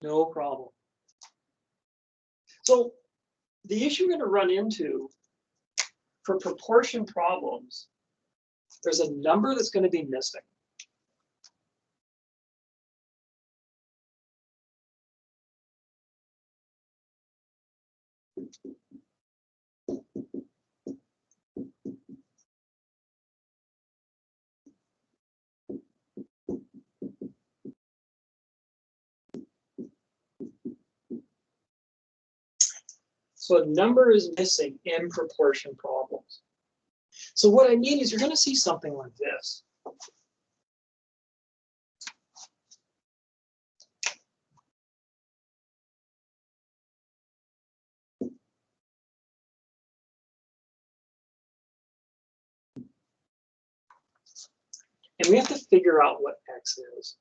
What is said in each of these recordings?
No problem. So the issue we're going to run into for proportion problems, there's a number that's going to be missing. So a number is missing in proportion problems. So what I mean is you're going to see something like this. And we have to figure out what x is.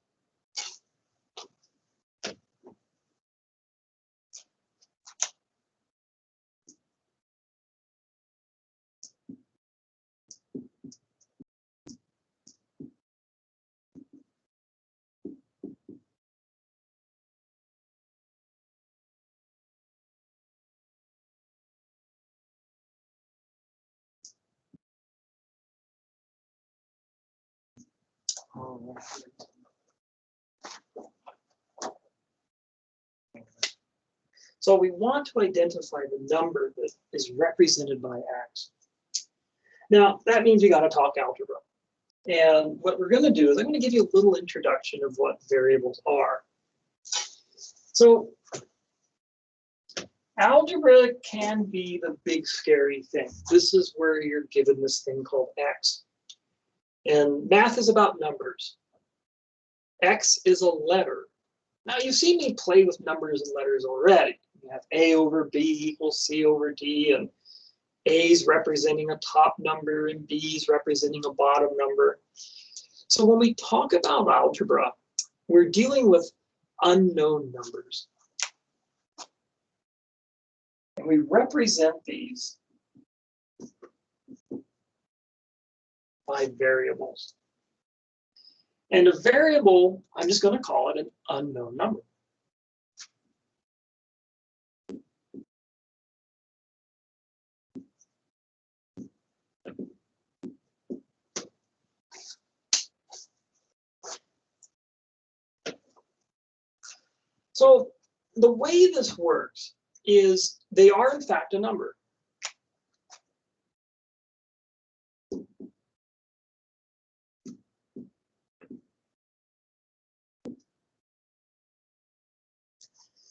So we want to identify the number that is represented by x. Now, that means we got to talk algebra. And what we're going to do is I'm going to give you a little introduction of what variables are. So algebra can be the big scary thing. This is where you're given this thing called x. And math is about numbers. X is a letter. Now you've seen me play with numbers and letters already. You have A over B equals C over D, and A's representing a top number and B's representing a bottom number. So when we talk about algebra, we're dealing with unknown numbers. And we represent these by variables. And a variable, I'm just going to call it an unknown number. So the way this works is they are in fact a number.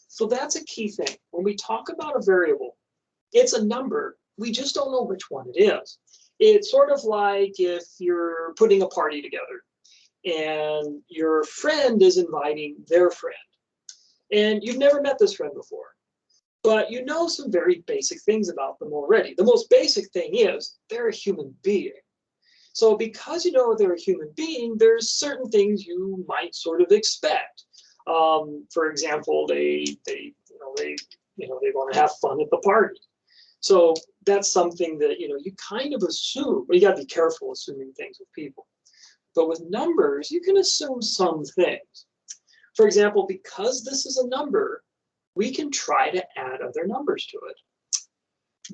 So that's a key thing. When we talk about a variable, it's a number. We just don't know which one it is. It's sort of like if you're putting a party together and your friend is inviting their friend. And you've never met this friend before, but you know some very basic things about them already. The most basic thing is they're a human being. So because you know they're a human being, there's certain things you might sort of expect. For example, they want to have fun at the party. So that's something that you kind of assume. But you got to be careful assuming things with people. But with numbers, you can assume some things. For example, because this is a number, we can try to add other numbers to it.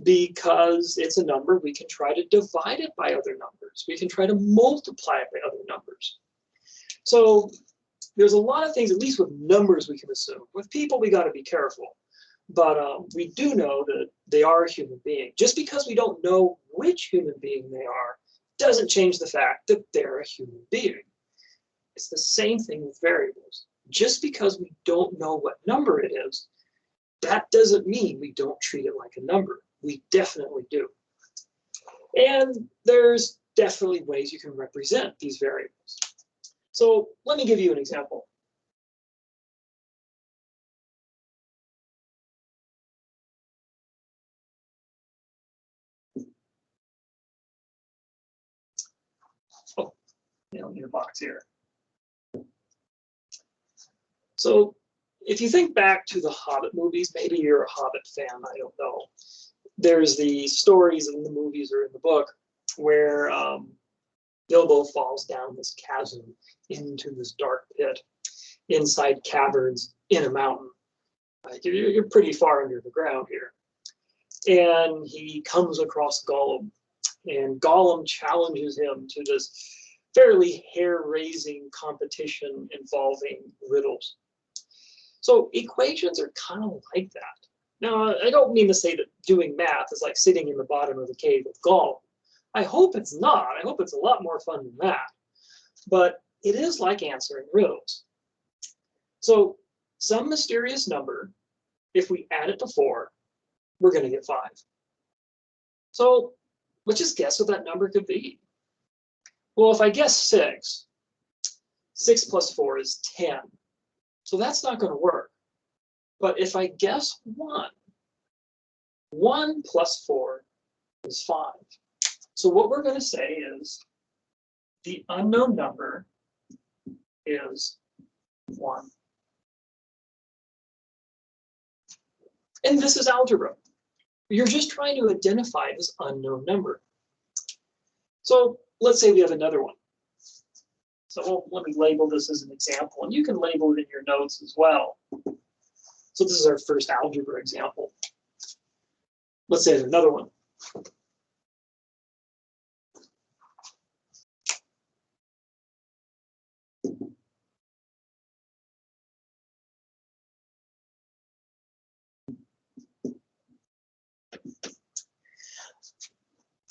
Because it's a number, we can try to divide it by other numbers. We can try to multiply it by other numbers. So there's a lot of things, at least with numbers, we can assume. With people, we got to be careful. But we do know that they are a human being. Just because we don't know which human being they are doesn't change the fact that they're a human being. It's the same thing with variables. Just because we don't know what number it is, that doesn't mean we don't treat it like a number. We definitely do. And there's definitely ways you can represent these variables. So let me give you an example. Oh, need a box here. So if you think back to the Hobbit movies, maybe you're a Hobbit fan, I don't know. There's the stories in the movies or in the book where Bilbo falls down this chasm into this dark pit inside caverns in a mountain. Like you're pretty far under the ground here. And he comes across Gollum, and Gollum challenges him to this fairly hair-raising competition involving riddles. So equations are kind of like that. Now, I don't mean to say that doing math is like sitting in the bottom of the cave with Gollum. I hope it's not. I hope it's a lot more fun than that. But it is like answering riddles. So some mysterious number, if we add it to 4, we're going to get 5. So let's just guess what that number could be. Well, if I guess 6, 6 plus 4 is 10. So that's not going to work. But if I guess 1, 1 plus 4 is 5. So what we're going to say is the unknown number is 1. And this is algebra. You're just trying to identify this unknown number. So let's say we have another one. So let me label this as an example, and you can label it in your notes as well. So this is our first algebra example. Let's say there's another one.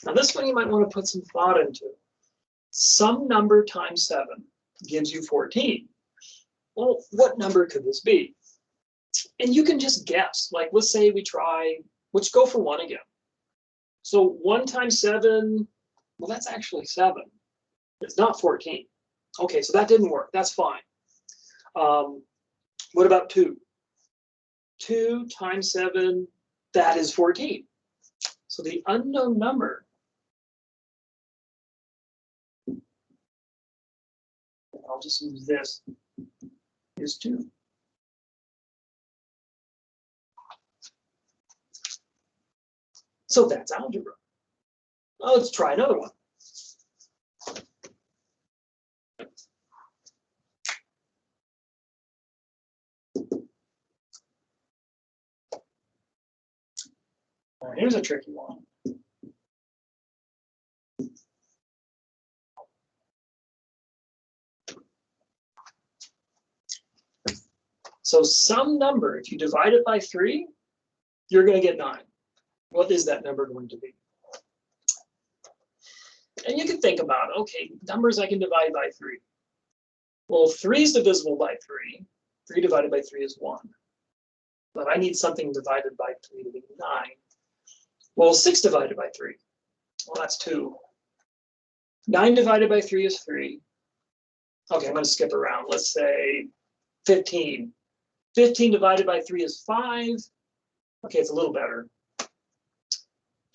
Now this one you might want to put some thought into. Some number times 7 gives you 14. Well, what number could this be? And you can just guess. Like, let's say we try, let's go for 1 again. So 1 times 7, well, that's actually 7. It's not 14. Okay, so that didn't work. That's fine. What about 2? 2 times 7, that is 14. So the unknown number, I'll just use this, is 2. So that's algebra. Now let's try another one. Now here's a tricky one. So some number, if you divide it by 3, you're going to get 9. What is that number going to be? And you can think about, okay, numbers I can divide by 3. Well, 3 is divisible by 3. 3 divided by 3 is 1. But I need something divided by 3 to be 9. Well, 6 divided by 3. Well, that's 2. 9 divided by 3 is 3. Okay, I'm going to skip around. Let's say 15. 15 divided by 3 is 5. Okay, it's a little better.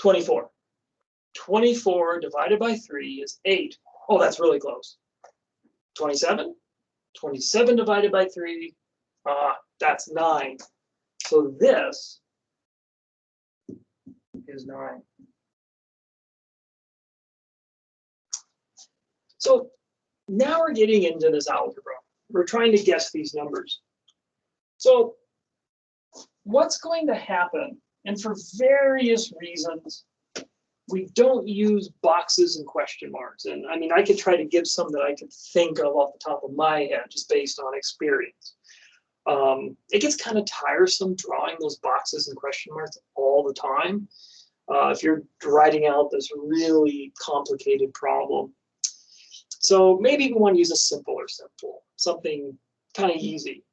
24. 24 divided by 3 is 8. Oh, that's really close. 27. 27 divided by 3, that's 9. So this is 9. So now we're getting into this algebra. We're trying to guess these numbers. So what's going to happen, and for various reasons, we don't use boxes and question marks. And I mean, I could try to give some that I could think of off the top of my head, just based on experience. It gets kind of tiresome drawing those boxes and question marks all the time. If you're writing out this really complicated problem. So maybe we want to use a simpler symbol, something kind of easy.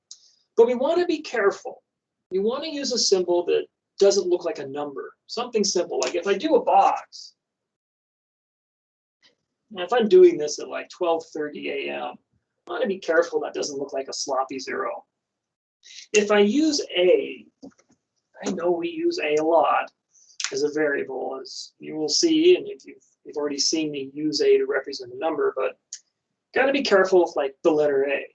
But we want to be careful. We want to use a symbol that doesn't look like a number, something simple. Like if I do a box, and if I'm doing this at like 12:30 a.m., I want to be careful that doesn't look like a sloppy 0. If I use a, I know we use a lot as a variable, as you will see, and if you've already seen me use a to represent a number, but got to be careful with like the letter A.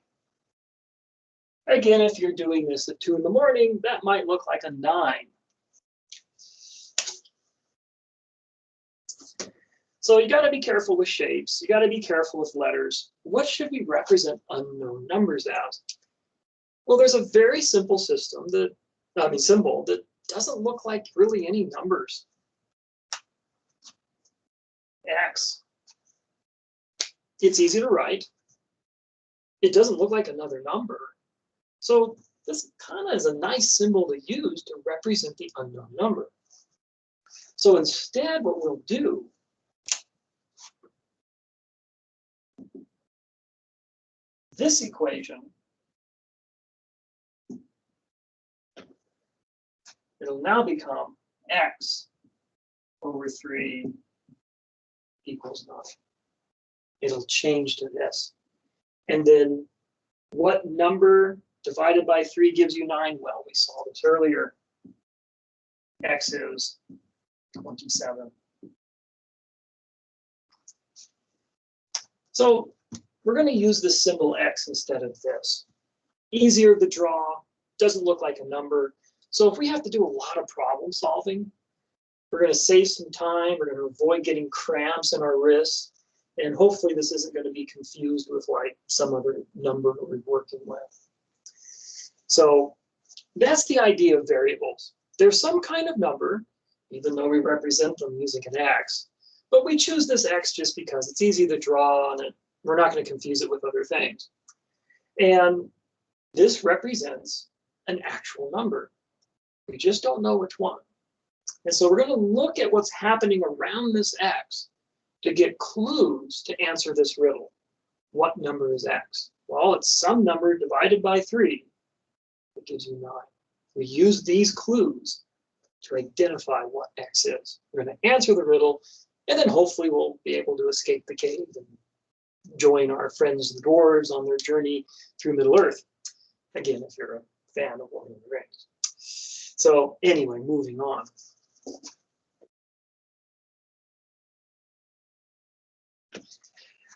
Again, if you're doing this at 2 in the morning, that might look like a 9. So you got to be careful with shapes. You got to be careful with letters. What should we represent unknown numbers as? Well, there's a very simple system that, symbol that doesn't look like really any numbers. X. It's easy to write. It doesn't look like another number. So this kind of is a nice symbol to use to represent the unknown number. So instead, what we'll do, this equation, it'll now become x over 3 equals 9. It'll change to this. And then what number divided by 3 gives you 9? Well, we saw this earlier. X is 27. So we're going to use this symbol X instead of this. Easier to draw, doesn't look like a number. So if we have to do a lot of problem solving, we're going to save some time. We're going to avoid getting cramps in our wrists. And hopefully this isn't going to be confused with like some other number that we're working with. So that's the idea of variables. There's some kind of number, even though we represent them using an X, but we choose this X just because it's easy to draw and we're not going to confuse it with other things. And this represents an actual number. We just don't know which one. And so we're going to look at what's happening around this X to get clues to answer this riddle. What number is X? Well, it's some number divided by 3 that gives you 9. We use these clues to identify what X is. We're going to answer the riddle, and then hopefully we'll be able to escape the cave and join our friends the dwarves on their journey through Middle-earth. Again, if you're a fan of Lord of the Rings. So anyway, moving on.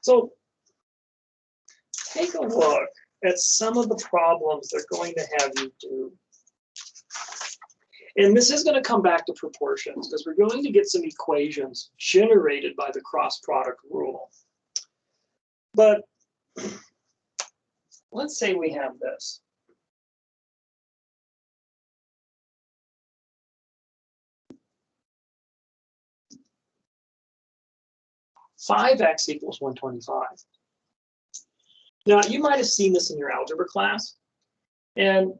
So take a look at some of the problems they're going to have you do. And this is going to come back to proportions because we're going to get some equations generated by the cross product rule. But let's say we have this. Five x equals 125. Now, you might have seen this in your algebra class, and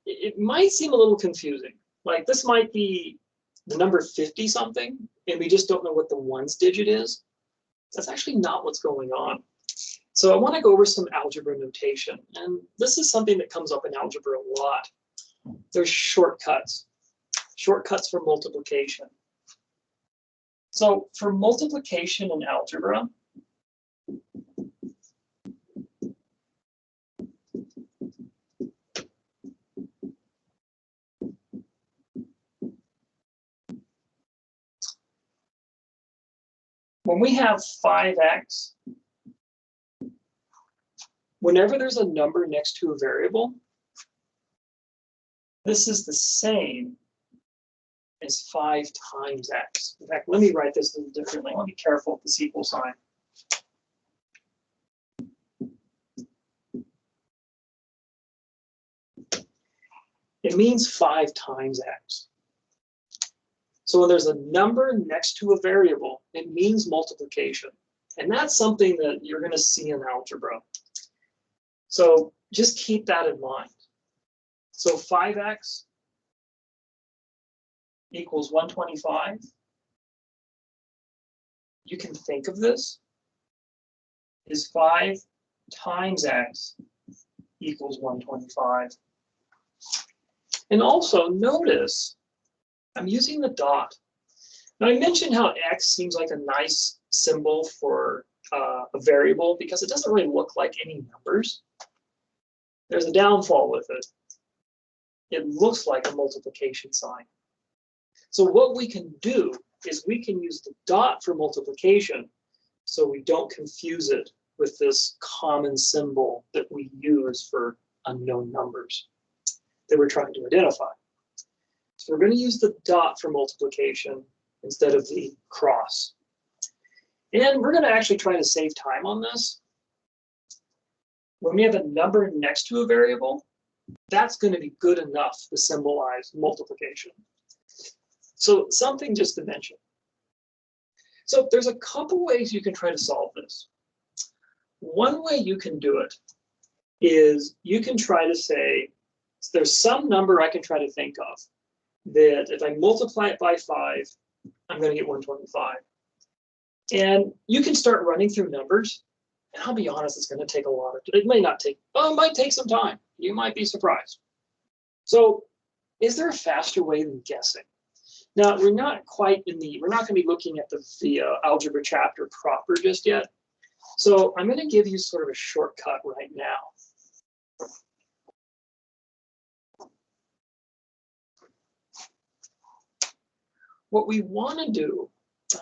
it might seem a little confusing. Like this might be the number 50 something, and we just don't know what the ones digit is. That's actually not what's going on. So I want to go over some algebra notation, and this is something that comes up in algebra a lot. There's shortcuts for multiplication. So for multiplication in algebra, when we have 5x, whenever there's a number next to a variable, this is the same as 5 times x. In fact, let me write this a little differently. Let me be careful with this equal sign. It means 5 times x. So when there's a number next to a variable, it means multiplication. And that's something that you're going to see in algebra. So just keep that in mind. So 5x equals 125. You can think of this as 5 times x equals 125. And also notice I'm using the dot. Now I mentioned how x seems like a nice symbol for a variable because it doesn't really look like any numbers. There's a downfall with it. It looks like a multiplication sign. So what we can do is we can use the dot for multiplication so we don't confuse it with this common symbol that we use for unknown numbers that we're trying to identify. So we're going to use the dot for multiplication instead of the cross. And we're going to actually try to save time on this. When we have a number next to a variable, that's going to be good enough to symbolize multiplication. So something just to mention. So there's a couple ways you can try to solve this. One way you can do it is you can try to say, there's some number I can try to think of that if I multiply it by 5, I'm going to get 125. And you can start running through numbers. And I'll be honest, it's going to take a lot of, it may not take, well, it might take some time. You might be surprised. So is there a faster way than guessing? Now, we're not going to be looking at the algebra chapter proper just yet. So I'm going to give you sort of a shortcut right now. What we want to do,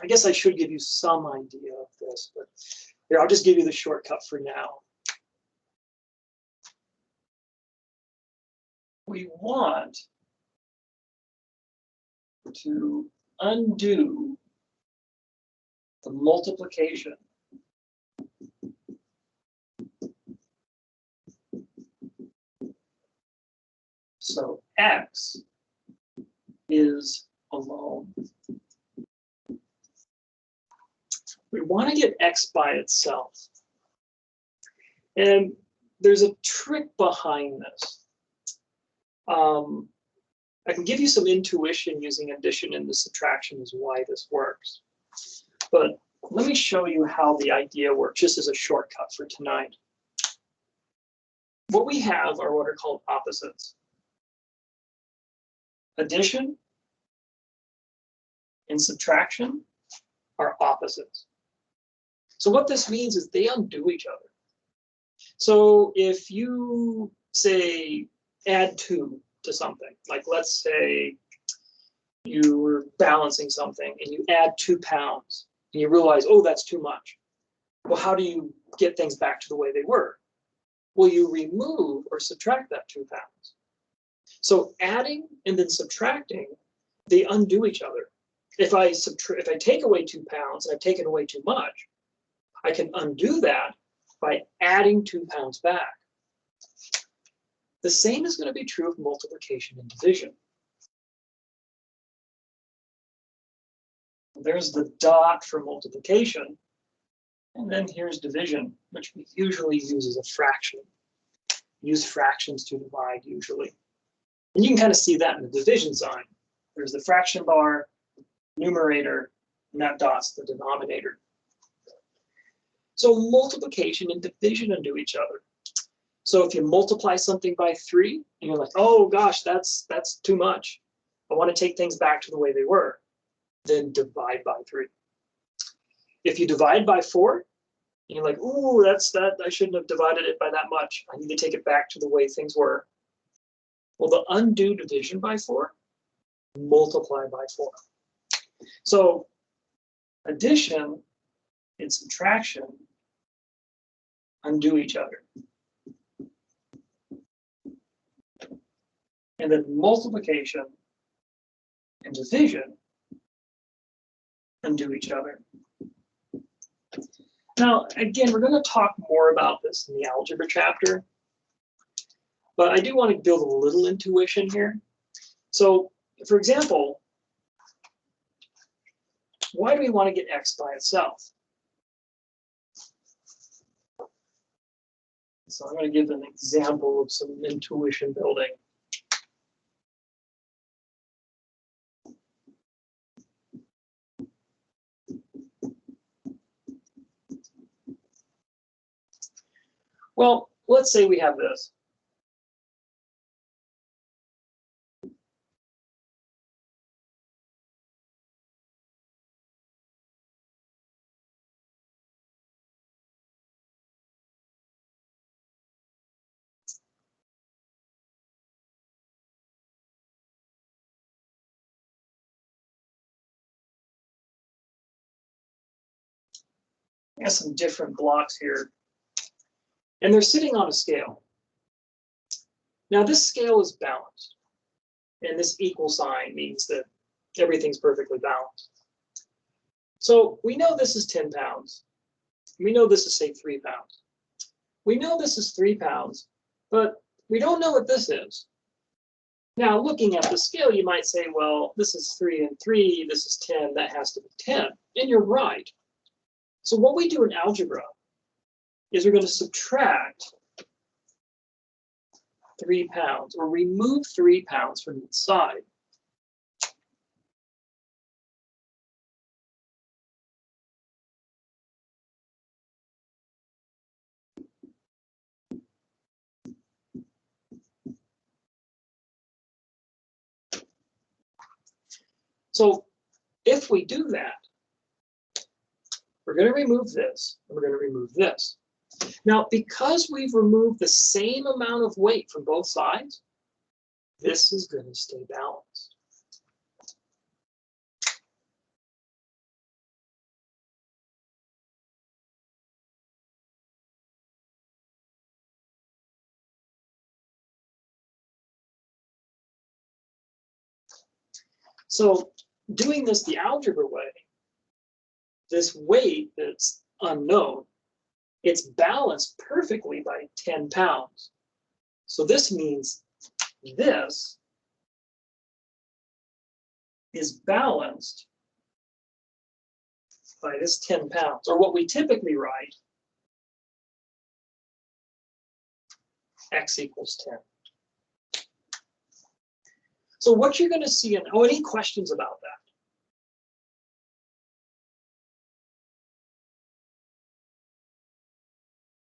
I guess I should give you some idea of this, but here, I'll just give you the shortcut for now. We want to undo the multiplication. So x is alone. We want to get x by itself. And there's a trick behind this. I can give you some intuition using addition and the subtraction as why this works. But let me show you how the idea works, just as a shortcut for tonight. What we have are what are called opposites. Addition and subtraction are opposites. So what this means is they undo each other. So if you say add 2 to something, like let's say you were balancing something and you add 2 pounds and you realize, oh, that's too much. Well, how do you get things back to the way they were? Well, you remove or subtract that 2 pounds. So adding and then subtracting, they undo each other. If I take away 2 pounds and I've taken away too much, I can undo that by adding 2 pounds back. The same is going to be true of multiplication and division. There's the dot for multiplication, and then here's division, which we usually use as a fraction. Use fractions to divide usually. And you can kind of see that in the division sign. There's the fraction bar, numerator, and that dot's the denominator. So multiplication and division undo each other. So if you multiply something by 3, and you're like, oh gosh, that's too much. I want to take things back to the way they were. Then divide by 3. If you divide by 4, and you're like, ooh, I shouldn't have divided it by that much. I need to take it back to the way things were. Well, the undo division by 4, multiply by 4. So addition and subtraction undo each other. And then multiplication and division undo each other. Now, again, we're going to talk more about this in the algebra chapter, but I do want to build a little intuition here. So, for example, why do we want to get x by itself? So I'm going to give an example of some intuition building. Well, let's say we have this. I have some different blocks here, and they're sitting on a scale. Now this scale is balanced, and this equal sign means that everything's perfectly balanced. So we know this is 10 pounds. We know this is, say, 3 pounds. We know this is 3 pounds, but We don't know what this is. Now, looking at the scale, you might say, well, this is 3 and 3, this is 10, that has to be 10. And you're right. So what we do in algebra is we're going to subtract 3 pounds, or remove 3 pounds from each side. So if we do that, we're going to remove this, and we're going to remove this. Now, because we've removed the same amount of weight from both sides, this is going to stay balanced. So doing this the algebra way, this weight that's unknown, it's balanced perfectly by 10 pounds. So this means this is balanced by this 10 pounds, or what we typically write, x equals 10. So what you're going to see, any questions about that?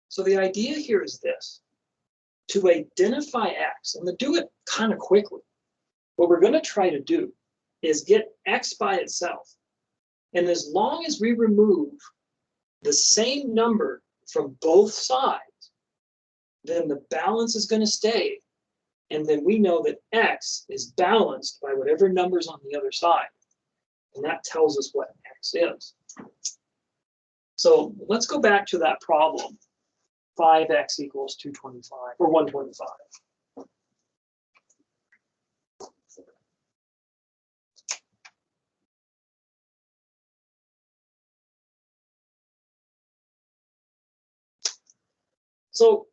So the idea here is this: to identify x, and to do it kind of quickly, what we're going to try to do is get x by itself. And as long as we remove the same number from both sides, then the balance is going to stay. And then we know that x is balanced by whatever number's on the other side. And that tells us what x is. So let's go back to that problem. 5x equals 225, or 125. So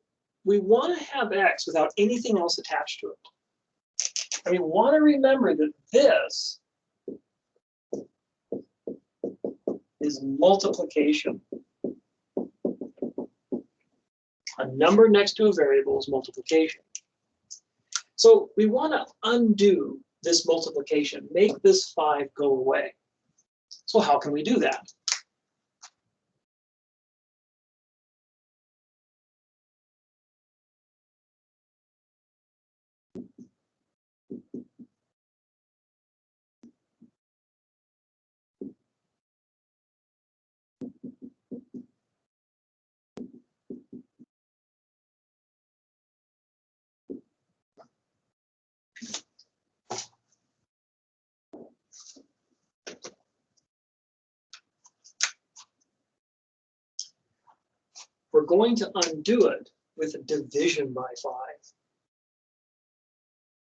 we want to have x without anything else attached to it. And we want to remember that this is multiplication. A number next to a variable is multiplication. So we want to undo this multiplication, make this 5 go away. So how can we do that? We're going to undo it with a division by 5.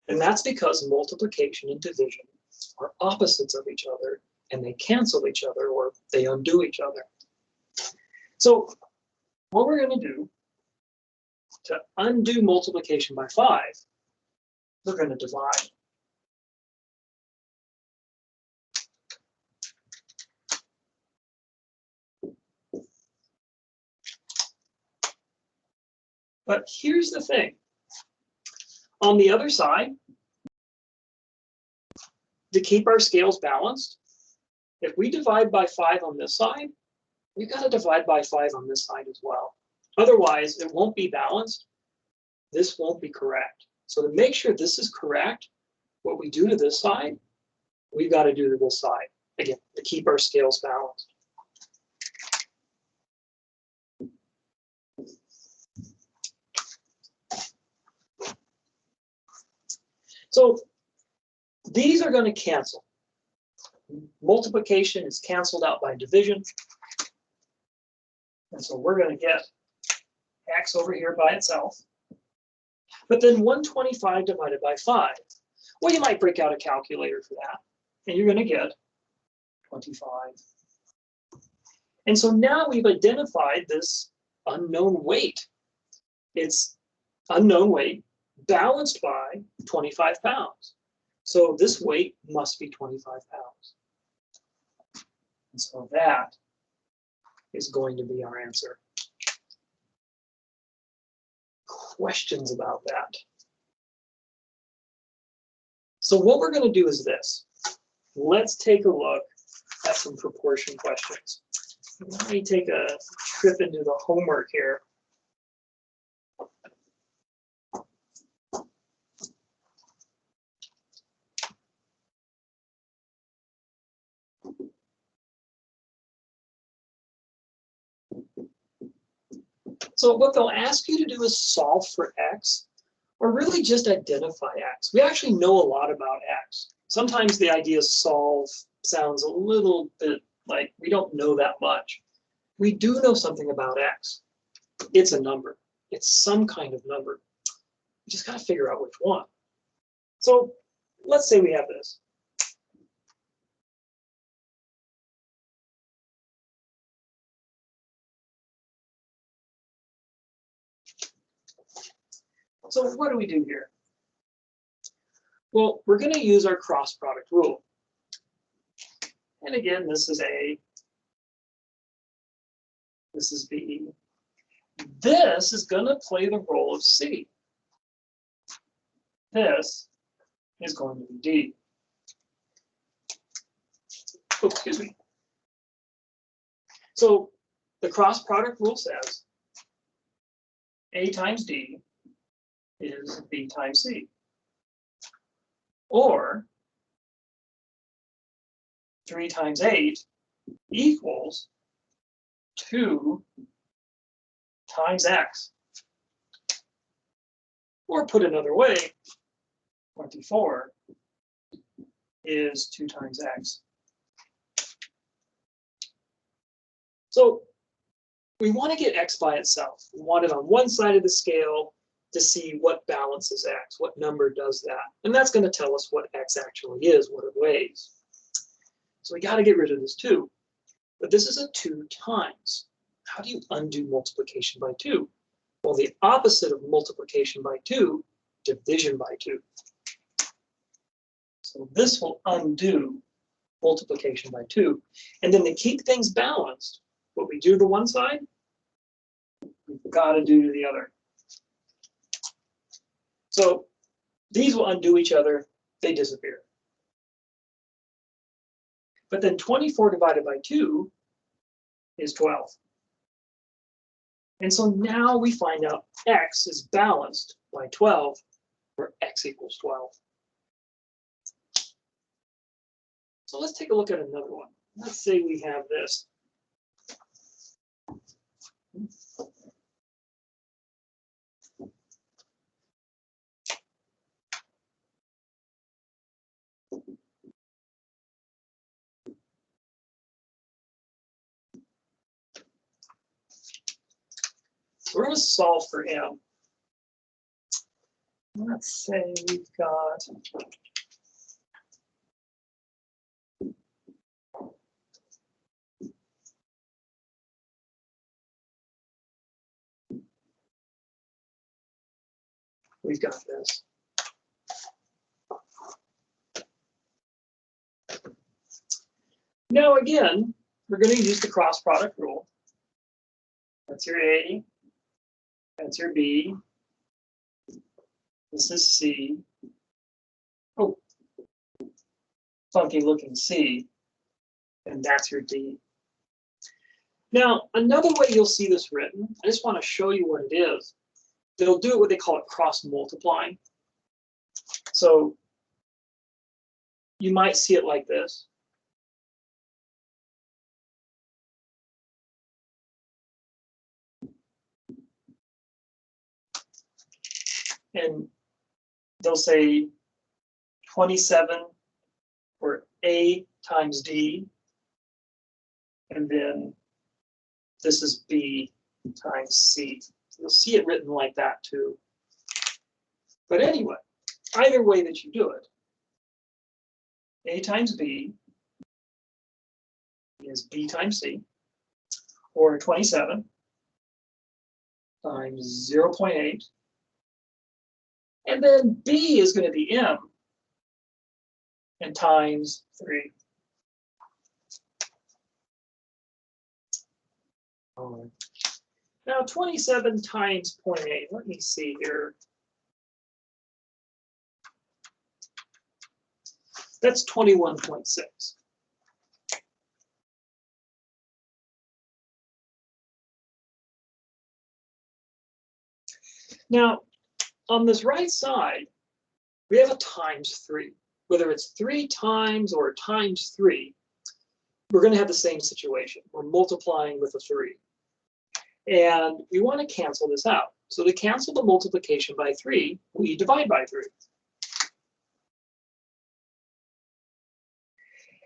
And that's because multiplication and division are opposites of each other, and they cancel each other, or they undo each other. So what we're going to do to undo multiplication by 5, we're going to divide. But here's the thing. On the other side, to keep our scales balanced, if we divide by 5 on this side, we've got to divide by 5 on this side as well. Otherwise, it won't be balanced. This won't be correct. So to make sure this is correct, what we do to this side, we've got to do to this side. Again, to keep our scales balanced. So these are going to cancel. Multiplication is canceled out by division. And so we're going to get x over here by itself. But then 125 divided by 5. Well, you might break out a calculator for that. And you're going to get 25. And so now we've identified this unknown weight. It's unknown weight. balanced by 25 pounds. So this weight must be 25 pounds. And so that is going to be our answer. Questions about that? So what we're going to do is this. Let's take a look at some proportion questions. Let me take a trip into the homework here. So what they'll ask you to do is solve for x, or really just identify x. We actually know a lot about x. Sometimes the idea solve sounds a little bit like we don't know that much. We do know something about x. It's a number. It's some kind of number. We just got to figure out which one. So let's say we have this. So what do we do here? Well, we're going to use our cross product rule. And again, this is A. This is B. This is going to play the role of C. This is going to be D. Oh, excuse me. So the cross product rule says A times D is B times C. Or 3 times 8 equals 2 times x. Or put another way, 24 is 2 times x. So we want to get x by itself. We want it on one side of the scale to see what balances x, what number does that. And that's going to tell us what x actually is, what it weighs. So we got to get rid of this 2. But this is a 2 times. How do you undo multiplication by 2? Well, the opposite of multiplication by 2, division by 2. So this will undo multiplication by 2. And then to keep things balanced, what we do to one side, we've got to do to the other. So these will undo each other, they disappear. But then 24 divided by 2 is 12. And so now we find out x is balanced by 12, where x equals 12. So let's take a look at another one. Let's say we have this. We're going to solve for m. Let's say we've got this. Now again, we're going to use the cross product rule. That's your A. That's your B. This is C. Oh, funky looking C. And that's your D. Now, another way you'll see this written, I just want to show you what it is. They'll do it what they call it cross multiplying. So you might see it like this. And they'll say 27 or A times D. And then this is B times C. You'll see it written like that too. But anyway, either way that you do it, A times B is B times C, or 27 times 0.8 And then B is going to be M and times 3. Now 27 times 0.8, let me see here. That's 21.6. Now, on this right side, we have a times 3. Whether it's 3 times or times 3, we're going to have the same situation. We're multiplying with a 3. And we want to cancel this out. So to cancel the multiplication by 3, we divide by 3.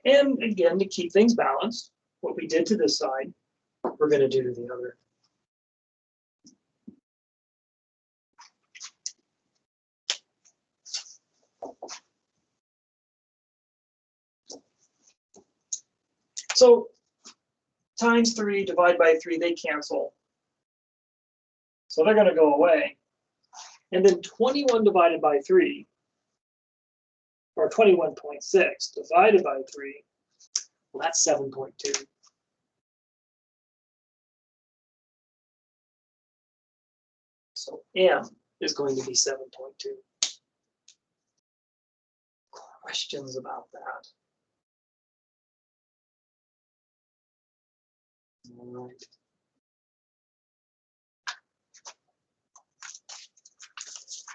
And again, to keep things balanced, what we did to this side, we're going to do to the other. So times 3, divide by 3, they cancel. So they're going to go away. And then 21 divided by 3, or 21.6 divided by 3, well, that's 7.2. So M is going to be 7.2. Questions about that? All right.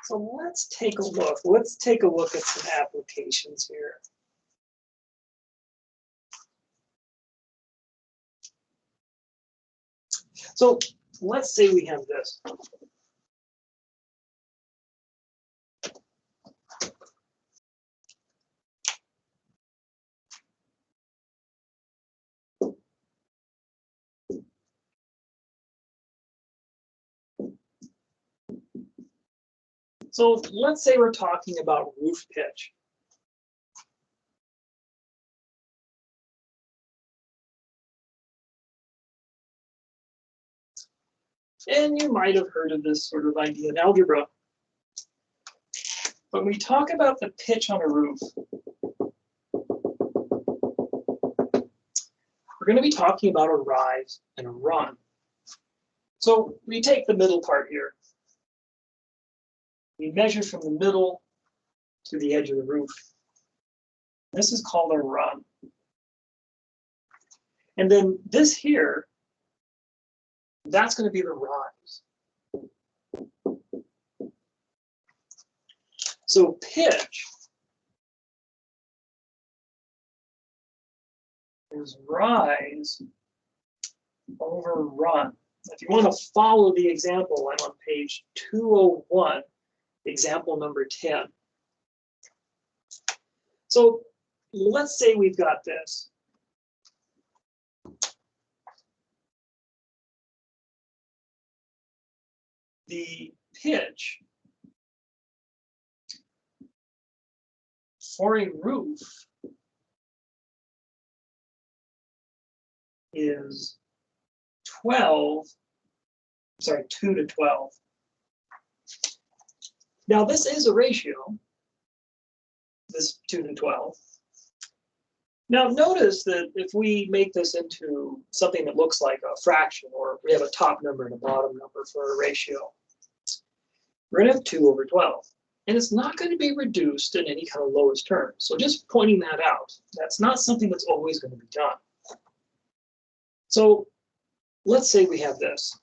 So let's take a look. Let's take a look at some applications here. So let's say we have this. So let's say we're talking about roof pitch. And you might have heard of this sort of idea in algebra. When we talk about the pitch on a roof, we're going to be talking about a rise and a run. So we take the middle part here. We measure from the middle to the edge of the roof. This is called a run. And then this here, that's going to be the rise. So pitch is rise over run. If you want to follow the example, I'm on page 201, example number 10. So let's say we've got this. The pitch for a roof is 2 to 12. Now this is a ratio, this 2 to 12. Now notice that if we make this into something that looks like a fraction, or we have a top number and a bottom number for a ratio, we're going to have 2 over 12. And it's not going to be reduced in any kind of lowest term. So just pointing that out, that's not something that's always going to be done. So let's say we have this.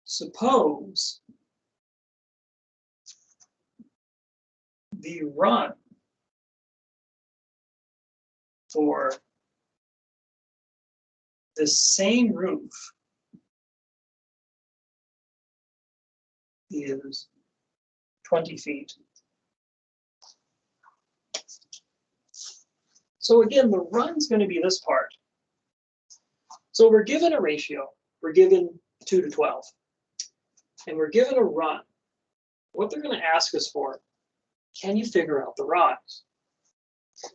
Suppose the run for the same roof is 20 feet. So again, the run's going to be this part. So we're given a ratio. We're given 2 to 12. And we're given a run. What they're going to ask us for, can you figure out the rise?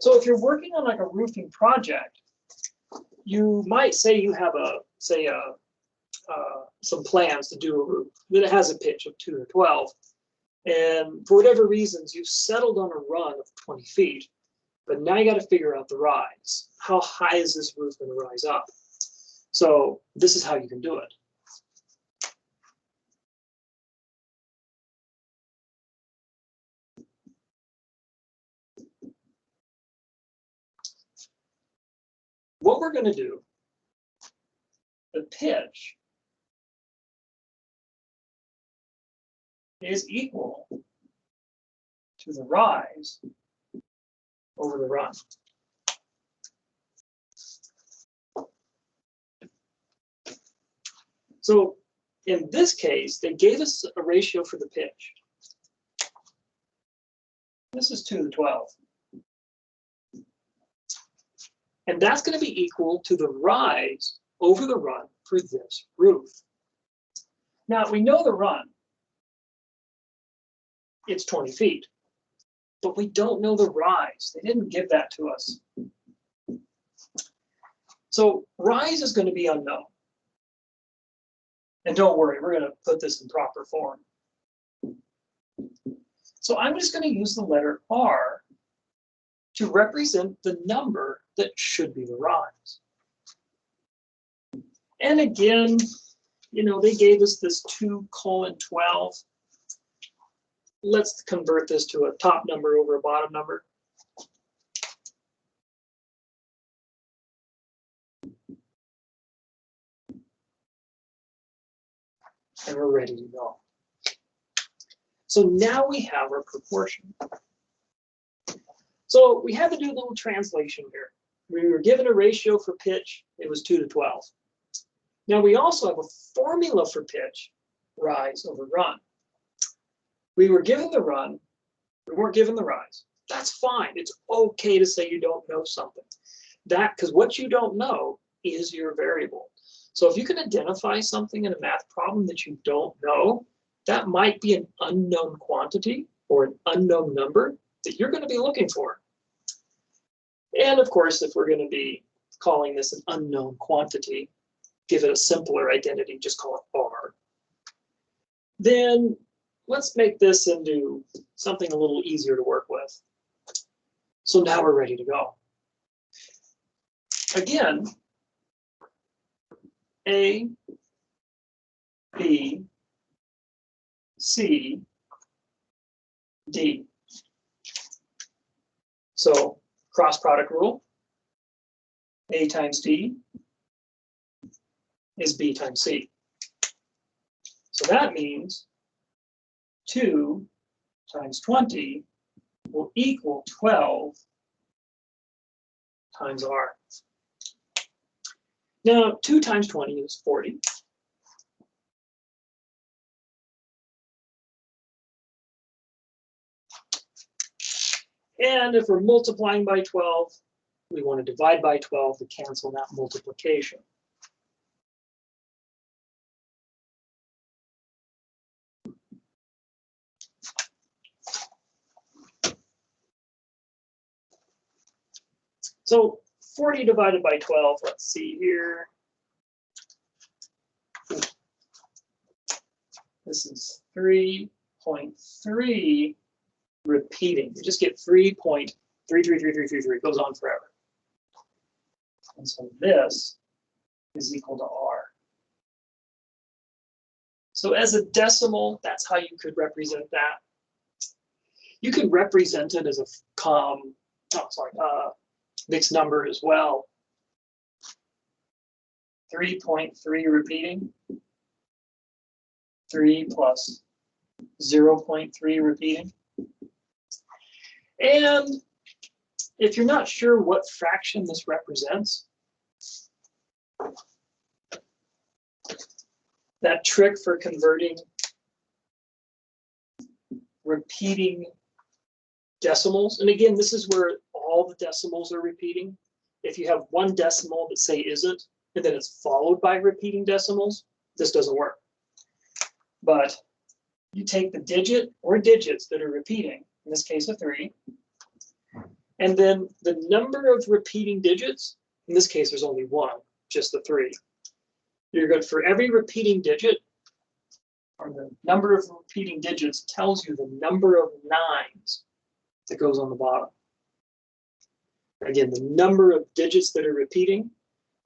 So if you're working on like a roofing project, you might say you have a some plans to do a roof that has a pitch of 2 to 12. And for whatever reasons, you've settled on a run of 20 feet. But now you got to figure out the rise. How high is this roof going to rise up? So this is how you can do it. What we're going to do, the pitch is equal to the rise over the run. So in this case, they gave us a ratio for the pitch. This is 2 to the 12. And that's going to be equal to the rise over the run for this roof. Now, we know the run. It's 20 feet. But we don't know the rise. They didn't give that to us. So rise is going to be unknown. And don't worry, we're going to put this in proper form. So I'm just going to use the letter R to represent the number that should be the rise. And again, they gave us this 2:12. Let's convert this to a top number over a bottom number. And we're ready to go. So now we have our proportion. So we had to do a little translation here. We were given a ratio for pitch. It was 2 to 12. Now we also have a formula for pitch, rise over run. We were given the run. We weren't given the rise. That's fine. It's okay to say you don't know something. Because what you don't know is your variable. So if you can identify something in a math problem that you don't know, that might be an unknown quantity or an unknown number that you're going to be looking for. And of course, if we're going to be calling this an unknown quantity, give it a simpler identity, just call it R. Then let's make this into something a little easier to work with. So now we're ready to go. Again, A, B, C, D. So cross product rule, A times D is B times C. So that means 2 times 20 will equal 12 times R. Now, 2 times 20 is 40. And if we're multiplying by 12, we want to divide by 12 to cancel that multiplication. So 40 divided by 12, let's see here. This is 3.3 repeating. You just get 3.33333. It goes on forever. And so this is equal to R. So as a decimal, that's how you could represent that. You could represent it as a mixed number as well. 3.3 repeating. 3 plus 0.3 repeating. And if you're not sure what fraction this represents, that trick for converting repeating decimals, and again, this is where all the decimals are repeating. If you have one decimal that say isn't, and then it's followed by repeating decimals, this doesn't work. But you take the digit or digits that are repeating, in this case a 3, and then the number of repeating digits, in this case there's only one, just the 3. You're good for every repeating digit, or the number of repeating digits tells you the number of nines that goes on the bottom. Again, the number of digits that are repeating,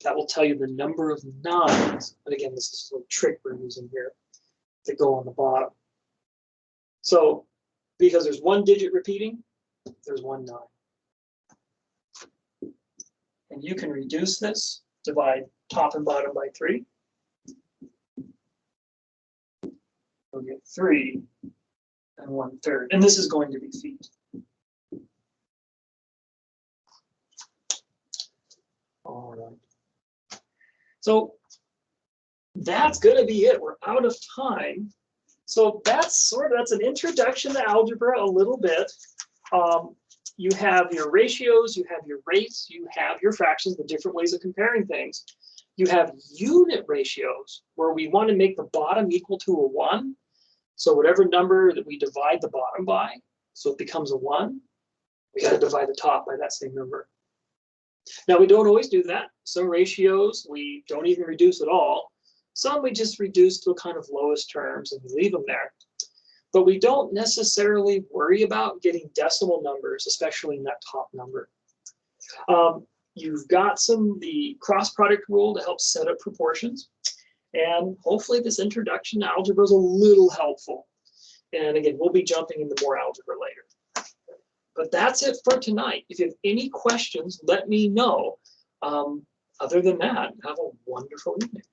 that will tell you the number of nines. And again, this is a little trick we're using here that go on the bottom. So because there's one digit repeating, there's 1 9. And you can reduce this, divide top and bottom by 3. You'll get 3 and 1/3. And this is going to be feet. All right. So that's going to be it. We're out of time. So that's an introduction to algebra a little bit. You have your ratios, you have your rates, you have your fractions, the different ways of comparing things. You have unit ratios where we want to make the bottom equal to a 1. So whatever number that we divide the bottom by, so it becomes a 1, we got to divide the top by that same number. Now, we don't always do that. Some ratios we don't even reduce at all. Some we just reduce to a kind of lowest terms and we leave them there. But we don't necessarily worry about getting decimal numbers, especially in that top number. You've got the cross product rule to help set up proportions. And hopefully this introduction to algebra is a little helpful. And again, we'll be jumping into more algebra later. But that's it for tonight. If you have any questions, let me know. Other than that, have a wonderful evening.